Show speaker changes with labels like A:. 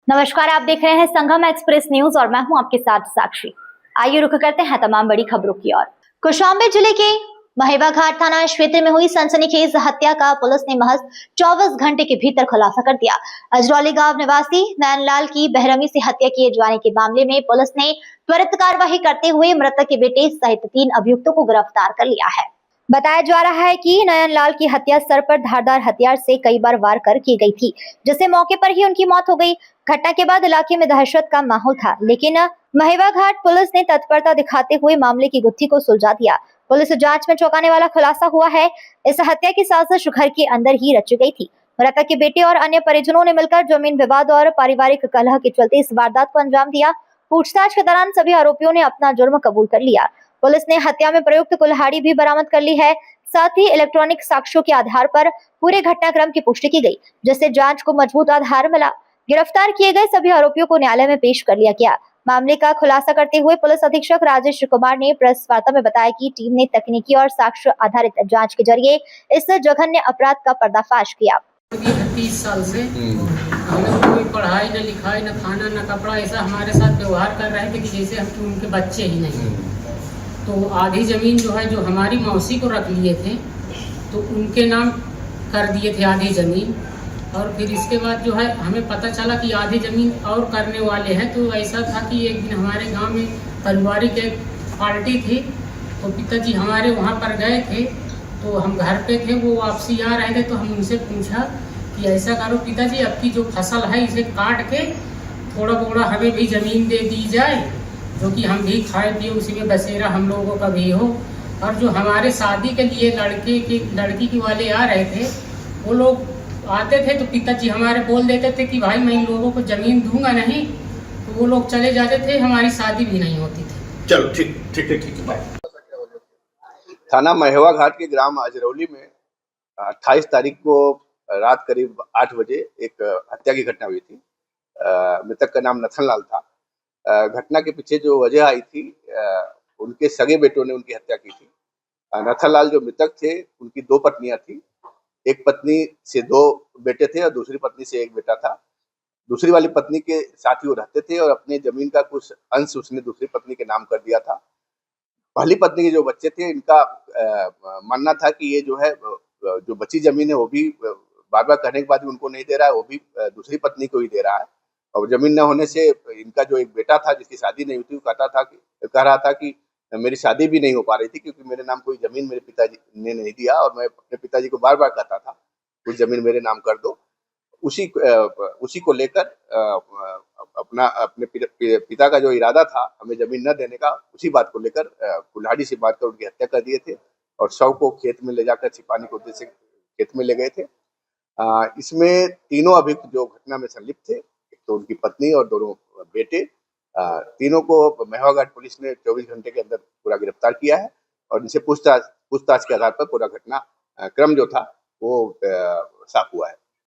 A: नमस्कार, आप देख रहे हैं संगम एक्सप्रेस न्यूज और मैं हूं आपके साथ साक्षी। आइए रुक करते हैं तमाम बड़ी खबरों की ओर। कौशाम्बी जिले के महेवा घाट थाना क्षेत्र में हुई सनसनीखेज हत्या का पुलिस ने महज 24 घंटे के भीतर खुलासा कर दिया। अजरौली गांव निवासी नयनलाल की बेरहमी से हत्या किए जाने के मामले में पुलिस ने त्वरित कार्रवाई करते हुए मृतक के बेटे सहित 3 अभियुक्तों को गिरफ्तार कर लिया है। बताया जा रहा है कि नयनलाल की हत्या सर पर धारदार हथियार से कई बार वार कर की गई थी, जिससे मौके पर ही उनकी मौत हो गई। घटना के बाद इलाके में दहशत का माहौल था, लेकिन महेवा घाट पुलिस ने तत्परता दिखाते हुए मामले की गुत्थी को सुलझा दिया। पुलिस जांच में चौंकाने वाला खुलासा हुआ है। इस हत्या की साजिश घर के अंदर ही रची गई थी। मृतक के बेटे और अन्य परिजनों ने मिलकर जमीन विवाद और पारिवारिक कलह के चलते इस वारदात को अंजाम दिया। पूछताछ के दौरान सभी आरोपियों ने अपना जुर्म कबूल कर लिया। पुलिस ने हत्या में प्रयुक्त कुल्हाड़ी भी बरामद कर ली है। साथ ही इलेक्ट्रॉनिक साक्ष्यों के आधार पर पूरे घटनाक्रम की पुष्टि की गई, जिससे जांच को मजबूत आधार मिला। गिरफ्तार किए गए सभी आरोपियों को न्यायालय में पेश कर लिया गया। मामले का खुलासा करते हुए पुलिस अधीक्षक राजेश कुमार ने प्रेस वार्ता में बताया कि टीम ने तकनीकी और साक्ष्य आधारित जांच के जरिए इस जघन्य अपराध का पर्दाफाश किया।
B: 30 साल से हमें कोई पढ़ाई न लिखाई न खाना न कपड़ा, ऐसा हमारे साथ व्यवहार कर रहे थे कि जैसे हम उनके बच्चे ही नहीं। तो आधी ज़मीन जो है, जो हमारी मौसी को रख लिए थे, तो उनके नाम कर दिए थे आधी ज़मीन। और फिर इसके बाद जो है हमें पता चला कि आधी ज़मीन और करने वाले हैं। तो ऐसा था कि एक दिन हमारे गांव में पारिवारिक एक पार्टी थी, तो पिताजी हमारे वहां पर गए थे। तो हम घर पे थे, वो वापसी आ रहे थे, तो हम उनसे पूछा कि ऐसा करो पिताजी, अब की जो फसल है इसे काट के थोड़ा थोड़ा हमें भी ज़मीन दे दी जाए, जो कि हम भी खाए पिए, उसी में बसेरा हम लोगों का भी हो। और जो हमारे शादी के लिए लड़की के वाले आ रहे थे, वो लोग आते थे तो पिताजी हमारे बोल देते थे कि भाई मैं इन लोगों को ज़मीन दूंगा नहीं, तो वो लोग चले जाते थे, हमारी शादी भी नहीं होती थी।
C: चलो ठीक है बाय।
D: थाना महेवा घाट के ग्राम अजरौली में 28 तारीख को रात करीब 8 बजे एक हत्या की घटना हुई थी। मृतक का नाम नथनलाल था। घटना के पीछे जो वजह आई थी, उनके सगे बेटों ने उनकी हत्या की थी। नथनलाल जो मृतक थे, उनकी 2 पत्नियां थी। एक पत्नी से 2 बेटे थे और दूसरी पत्नी से 1 बेटा था। दूसरी वाली पत्नी के साथ ही वो रहते थे और अपने जमीन का कुछ अंश उसने दूसरी पत्नी के नाम कर दिया था। पहली पत्नी के जो बच्चे थे, इनका मानना था कि ये जो है जो बची जमीन है वो भी बार बार कहने के बाद भी उनको नहीं दे रहा है, वो भी दूसरी पत्नी को ही दे रहा है। और जमीन न होने से इनका जो एक बेटा था जिसकी शादी नहीं हुई थी, वो कह रहा था कि मेरी शादी भी नहीं हो पा रही थी क्योंकि मेरे नाम कोई जमीन मेरे पिताजी ने नहीं दिया और मैं अपने पिताजी को बार बार कहता था कुछ जमीन मेरे नाम कर दो। उसी को लेकर अपने पिता का जो इरादा था हमें जमीन न देने का, उसी बात को लेकर कुल्हाड़ी से मारकर उनकी हत्या कर दिए थे और शव को खेत में ले जाकर छिपाने के उद्देश्य से खेत में ले गए थे। इसमें तीनों अभियुक्त जो घटना में संलिप्त थे, एक तो उनकी पत्नी और दोनों बेटे, तीनों को महेवा घाट पुलिस ने 24 घंटे के अंदर पूरा गिरफ्तार किया है और इनसे पूछताछ के आधार पर पूरा घटना क्रम जो था वो साफ हुआ है।